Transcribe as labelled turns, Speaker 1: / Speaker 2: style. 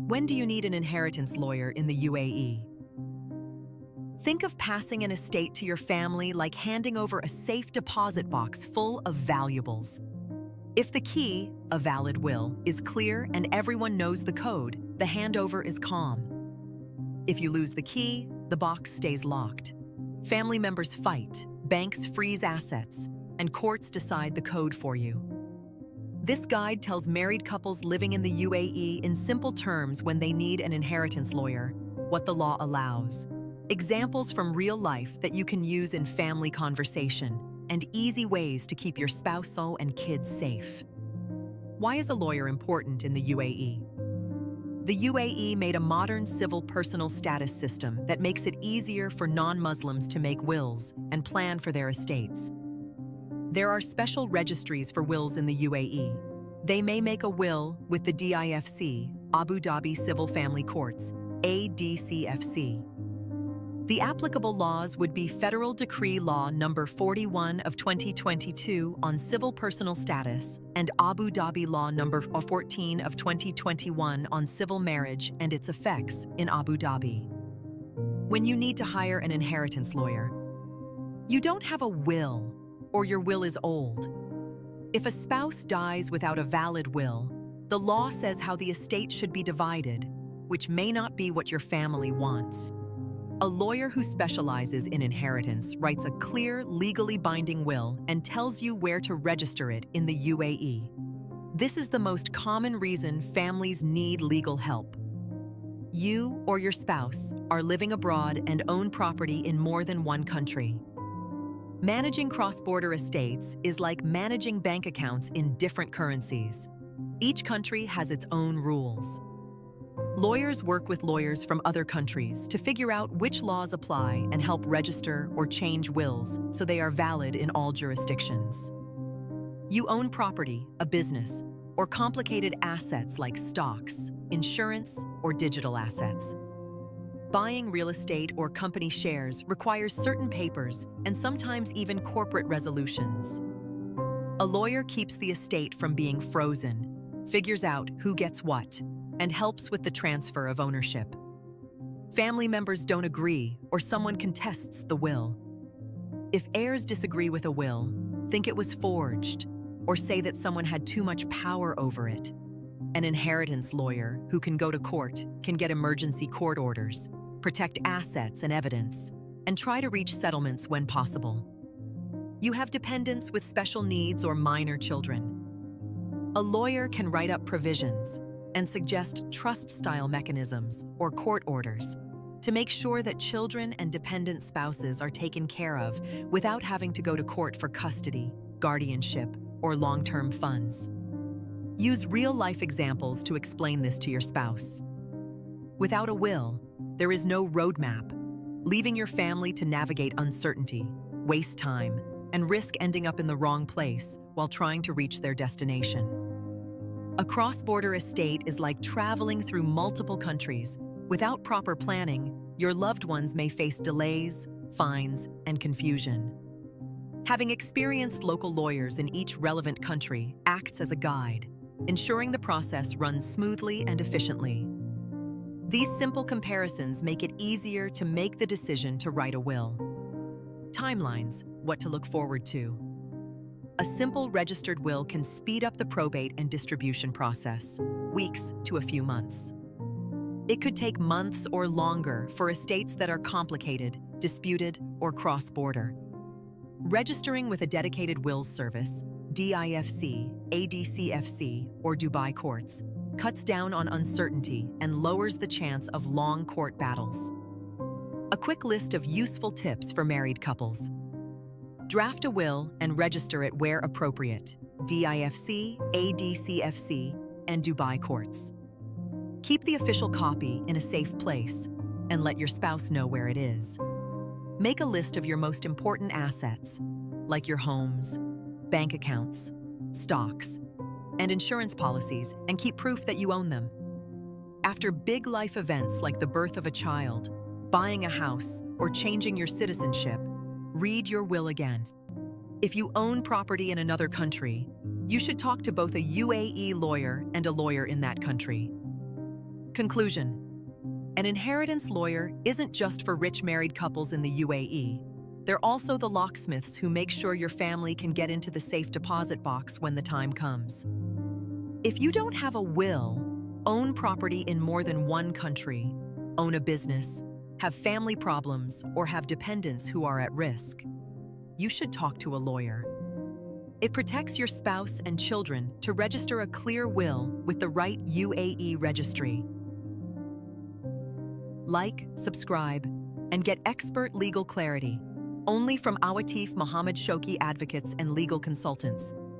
Speaker 1: When do you need an inheritance lawyer in the UAE? Think of passing an estate to your family like handing over a safe deposit box full of valuables. If the key, a valid will, is clear and everyone knows the code, the handover is calm. If you lose the key, the box stays locked. Family members fight, banks freeze assets, and courts decide the code for you. This guide tells married couples living in the UAE in simple terms when they need an inheritance lawyer, what the law allows, examples from real life that you can use in family conversation, and easy ways to keep your spouse and kids safe. Why is a lawyer important in the UAE? The UAE made a modern civil personal status system that makes it easier for non-Muslims to make wills and plan for their estates. There are special registries for wills in the UAE. They may make a will with the DIFC, Abu Dhabi Civil Family Courts, ADCFC. The applicable laws would be Federal Decree Law Number 41 of 2022 on civil personal status and Abu Dhabi Law Number 14 of 2021 on civil marriage and its effects in Abu Dhabi. When you need to hire an inheritance lawyer, you don't have a will, or your will is old. If a spouse dies without a valid will, the law says how the estate should be divided, which may not be what your family wants. A lawyer who specializes in inheritance writes a clear, legally binding will and tells you where to register it in the UAE. This is the most common reason families need legal help. You or your spouse are living abroad and own property in more than one country. Managing cross-border estates is like managing bank accounts in different currencies. Each country has its own rules. Lawyers work with lawyers from other countries to figure out which laws apply and help register or change wills so they are valid in all jurisdictions. You own property, a business, or complicated assets like stocks, insurance, or digital assets. Buying real estate or company shares requires certain papers and sometimes even corporate resolutions. A lawyer keeps the estate from being frozen, figures out who gets what, and helps with the transfer of ownership. Family members don't agree or someone contests the will. If heirs disagree with a will, think it was forged, or say that someone had too much power over it, an inheritance lawyer who can go to court can get emergency court orders, protect assets and evidence, and try to reach settlements when possible. You have dependents with special needs or minor children. A lawyer can write up provisions and suggest trust-style mechanisms or court orders to make sure that children and dependent spouses are taken care of without having to go to court for custody, guardianship, or long-term funds. Use real-life examples to explain this to your spouse. Without a will, there is no roadmap, leaving your family to navigate uncertainty, waste time, and risk ending up in the wrong place while trying to reach their destination. A cross-border estate is like traveling through multiple countries. Without proper planning, your loved ones may face delays, fines, and confusion. Having experienced local lawyers in each relevant country acts as a guide, ensuring the process runs smoothly and efficiently. These simple comparisons make it easier to make the decision to write a will. Timelines, what to look forward to. A simple registered will can speed up the probate and distribution process, weeks to a few months. It could take months or longer for estates that are complicated, disputed, or cross-border. Registering with a dedicated wills service, DIFC, ADCFC, or Dubai courts, cuts down on uncertainty and lowers the chance of long court battles. A quick list of useful tips for married couples. Draft a will and register it where appropriate, DIFC, ADCFC, and Dubai courts. Keep the official copy in a safe place and let your spouse know where it is. Make a list of your most important assets, like your homes, bank accounts, stocks, and insurance policies, and keep proof that you own them. After big life events like the birth of a child, buying a house, or changing your citizenship, read your will again. If you own property in another country, you should talk to both a UAE lawyer and a lawyer in that country. Conclusion: an inheritance lawyer isn't just for rich married couples in the UAE. They're also the locksmiths who make sure your family can get into the safe deposit box when the time comes. If you don't have a will, own property in more than one country, own a business, have family problems, or have dependents who are at risk, you should talk to a lawyer. It protects your spouse and children to register a clear will with the right UAE registry. Like, subscribe, and get expert legal clarity only from Awatif Mohammad Shoqi Advocates and Legal Consultants.